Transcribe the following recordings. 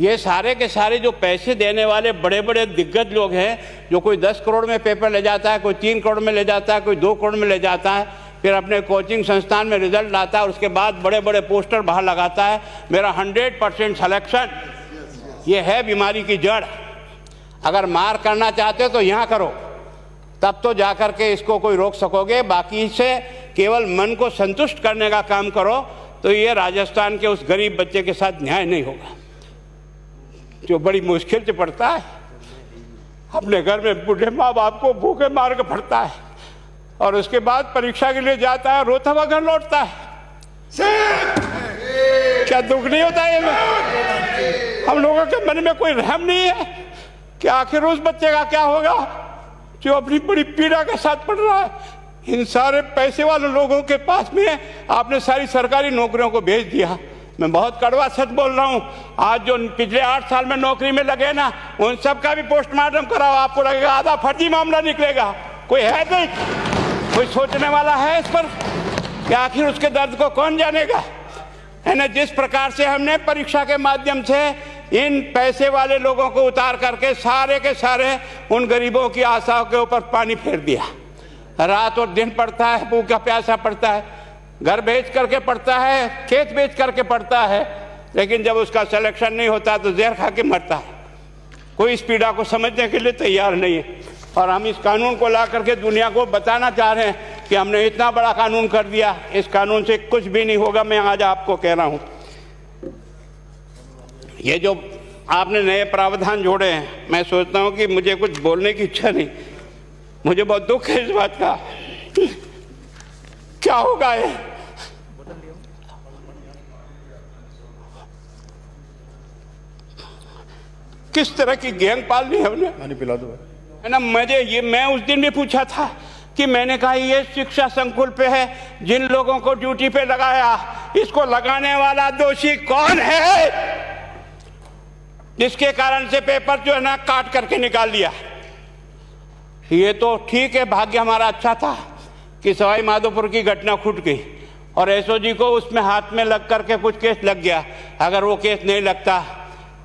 ये सारे के सारे जो पैसे देने वाले बड़े बड़े दिग्गज लोग हैं, जो कोई 10 करोड़ में पेपर ले जाता है, कोई 3 करोड़ में ले जाता है, कोई 2 करोड़ में ले जाता है, फिर अपने कोचिंग संस्थान में रिजल्ट लाता है और उसके बाद बड़े बड़े पोस्टर बाहर लगाता है, मेरा 100% सिलेक्शन। ये है बीमारी की जड़। अगर मार करना चाहते हो तो यहाँ करो, तब तो जाकर के इसको कोई रोक सकोगे। बाकी से केवल मन को संतुष्ट करने का काम करो तो ये राजस्थान के उस गरीब बच्चे के साथ न्याय नहीं होगा, जो बड़ी मुश्किल से पढ़ता है, अपने घर में बूढ़े माँ बाप को भूखे मार के पढ़ता है और उसके बाद परीक्षा के लिए जाता है, रोता हुआ घर लौटता है। क्या दुख नहीं होता है? हम लोगों के मन में कोई रहम नहीं है कि आखिर उस बच्चे का क्या होगा जो अपनी बड़ी पीड़ा के साथ पढ़ रहा है। इन सारे पैसे वाले लोगों के पास में आपने सारी सरकारी नौकरियों को भेज दिया। मैं बहुत कड़वा सच बोल रहा हूँ। आज जो पिछले 8 साल में नौकरी में लगे ना, उन सब का भी पोस्टमार्टम कराओ, आपको लगेगा आधा फर्जी मामला निकलेगा। कोई है नहीं, कोई सोचने वाला है इस पर कि आखिर उसके दर्द को कौन जानेगा? है ना। जिस प्रकार से हमने परीक्षा के माध्यम से इन पैसे वाले लोगों को उतार करके सारे के सारे उन गरीबों की आशाओं के ऊपर पानी फेर दिया। रात और दिन पढ़ता है, भूखा प्यासा पढ़ता है, घर बेच करके पढ़ता है, खेत बेच करके पढ़ता है, लेकिन जब उसका सिलेक्शन नहीं होता तो जहर खा के मरता है। कोई इस पीड़ा को समझने के लिए तैयार नहीं है। और हम इस कानून को ला करके दुनिया को बताना चाह रहे हैं कि हमने इतना बड़ा कानून कर दिया, इस कानून से कुछ भी नहीं होगा। मैं आज आपको कह रहा हूं, ये जो आपने नए प्रावधान जोड़े हैं, मैं सोचता हूं कि मुझे कुछ बोलने की इच्छा नहीं, मुझे बहुत दुख है इस बात का। क्या होगा ये? किस तरह की गैंग पाल ली हमने? पानी पिला दो, है ना। मैं उस दिन भी पूछा था कि मैंने कहा ये शिक्षा संकुल पे है, जिन लोगों को ड्यूटी पे लगाया, इसको लगाने वाला दोषी कौन है, जिसके कारण से पेपर जो है ना काट करके निकाल दिया। ये तो ठीक है, भाग्य हमारा अच्छा था कि सवाई माधोपुर की घटना फूट गई और एसओजी को उसमें हाथ में लग करके कुछ केस लग गया। अगर वो केस नहीं लगता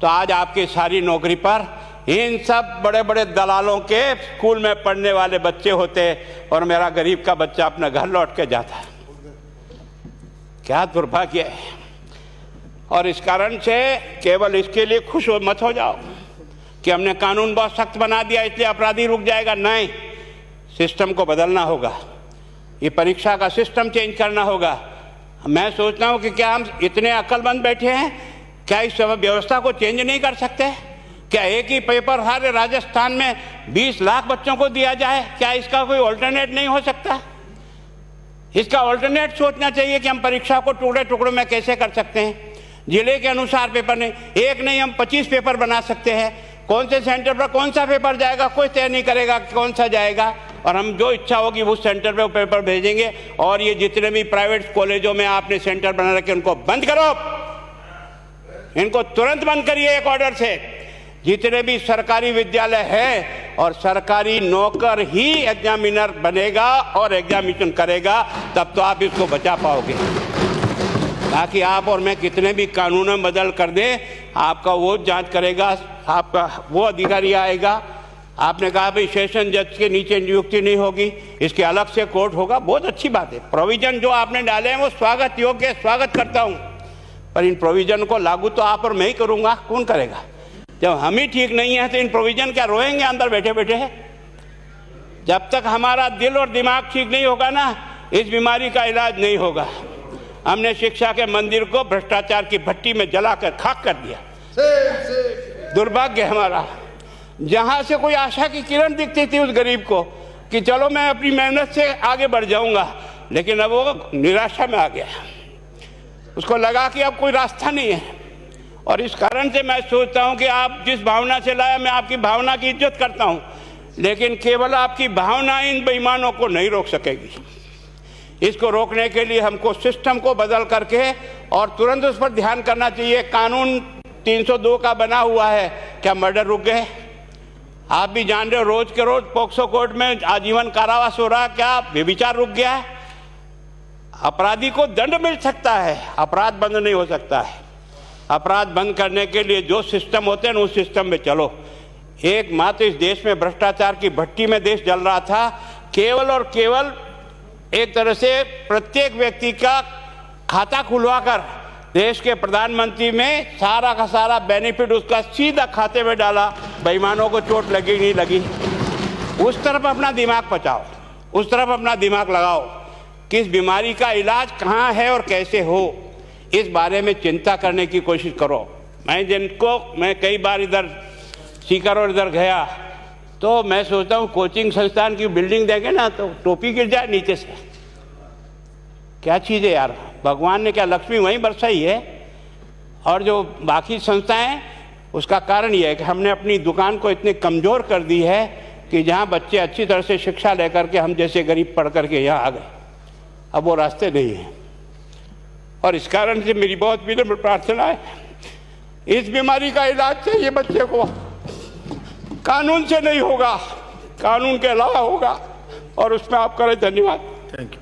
तो आज आपकी सारी नौकरी पर इन सब बड़े बड़े दलालों के स्कूल में पढ़ने वाले बच्चे होते और मेरा गरीब का बच्चा अपना घर लौट के जाता। क्या दुर्भाग्य है। और इस कारण से केवल इसके लिए खुश मत हो जाओ कि हमने कानून बहुत सख्त बना दिया इसलिए अपराधी रुक जाएगा। नहीं, सिस्टम को बदलना होगा, ये परीक्षा का सिस्टम चेंज करना होगा। मैं सोचता हूँ कि क्या हम इतने अक्लमंद बैठे हैं, क्या इस व्यवस्था को चेंज नहीं कर सकते? क्या एक ही पेपर सारे राजस्थान में 20 लाख बच्चों को दिया जाए? क्या इसका कोई ऑल्टरनेट नहीं हो सकता? इसका ऑल्टरनेट सोचना चाहिए कि हम परीक्षा को टुकड़े टुकड़ों में कैसे कर सकते हैं। जिले के अनुसार पेपर नहीं, एक नहीं हम 25 पेपर बना सकते हैं। कौन से सेंटर पर कौन सा पेपर जाएगा कोई तय नहीं करेगा कौन सा जाएगा, और हम जो इच्छा होगी उस सेंटर पे वो पेपर भेजेंगे। और ये जितने भी प्राइवेट कॉलेजों में आपने सेंटर बना रखे उनको बंद करो, इनको तुरंत बंद करिए एक ऑर्डर से। जितने भी सरकारी विद्यालय है और सरकारी नौकर ही एग्जामिनर बनेगा और एग्जामिनेशन करेगा, तब तो आप इसको बचा पाओगे। ताकि आप और मैं कितने भी कानून बदल कर दें, आपका वो जांच करेगा, आपका वो अधिकारी आएगा। आपने कहा भाई सेशन जज के नीचे नियुक्ति नहीं होगी, इसके अलग से कोर्ट होगा, बहुत अच्छी बात है। प्रोविजन जो आपने डाले हैं वो स्वागत योग्य, स्वागत करता हूँ, पर इन प्रोविजन को लागू तो आप और मैं ही करूँगा, कौन करेगा? जब हम ही ठीक नहीं है तो इन प्रोविजन क्या रोएंगे अंदर बैठे बैठे? जब तक हमारा दिल और दिमाग ठीक नहीं होगा ना, इस बीमारी का इलाज नहीं होगा। हमने शिक्षा के मंदिर को भ्रष्टाचार की भट्टी में जलाकर खाक कर दिया। दुर्भाग्य हमारा। जहां से कोई आशा की किरण दिखती थी उस गरीब को कि चलो मैं अपनी मेहनत से आगे बढ़ जाऊंगा, लेकिन अब वो निराशा में आ गया। उसको लगा कि अब कोई रास्ता नहीं है। और इस कारण से मैं सोचता हूं कि आप जिस भावना से लाया, मैं आपकी भावना की इज्जत करता हूं, लेकिन केवल आपकी भावना इन बेईमानों को नहीं रोक सकेगी। इसको रोकने के लिए हमको सिस्टम को बदल करके और तुरंत उस पर ध्यान करना चाहिए। कानून 302 का बना हुआ है, क्या मर्डर रुक गए? आप भी जान रहे हो, रोज के रोज पोक्सो कोर्ट में आजीवन कारावास हो रहा, क्या व्यभिचार रुक गया? अपराधी को दंड मिल सकता है, अपराध बंद नहीं हो सकता है। अपराध बंद करने के लिए जो सिस्टम होते हैं उस सिस्टम में चलो। एकमात्र इस देश में भ्रष्टाचार की भट्टी में देश जल रहा था, केवल और केवल एक तरह से प्रत्येक व्यक्ति का खाता खुलवाकर देश के प्रधानमंत्री में सारा का सारा बेनिफिट उसका सीधा खाते में डाला। बेईमानों को चोट लगी नहीं लगी। उस तरफ अपना दिमाग बचाओ, उस तरफ अपना दिमाग लगाओ कि इस बीमारी का इलाज कहाँ है और कैसे हो, इस बारे में चिंता करने की कोशिश करो। मैं कई बार इधर सीकर और इधर गया तो मैं सोचता हूँ कोचिंग संस्थान की बिल्डिंग देंगे ना तो टोपी गिर जाए नीचे से। क्या चीज़ है यार, भगवान ने क्या लक्ष्मी वहीं बरसाई है। और जो बाकी संस्थाएं, उसका कारण यह है कि हमने अपनी दुकान को इतनी कमज़ोर कर दी है कि जहाँ बच्चे अच्छी तरह से शिक्षा लेकर के हम जैसे गरीब पढ़ करके यहाँ आ गए, अब वो रास्ते नहीं हैं। और इस कारण से मेरी बहुत विनम्र प्रार्थना है, इस बीमारी का इलाज चाहिए बच्चे को, कानून से नहीं होगा, कानून के अलावा होगा, और उसमें आप करें। धन्यवाद। Thank you.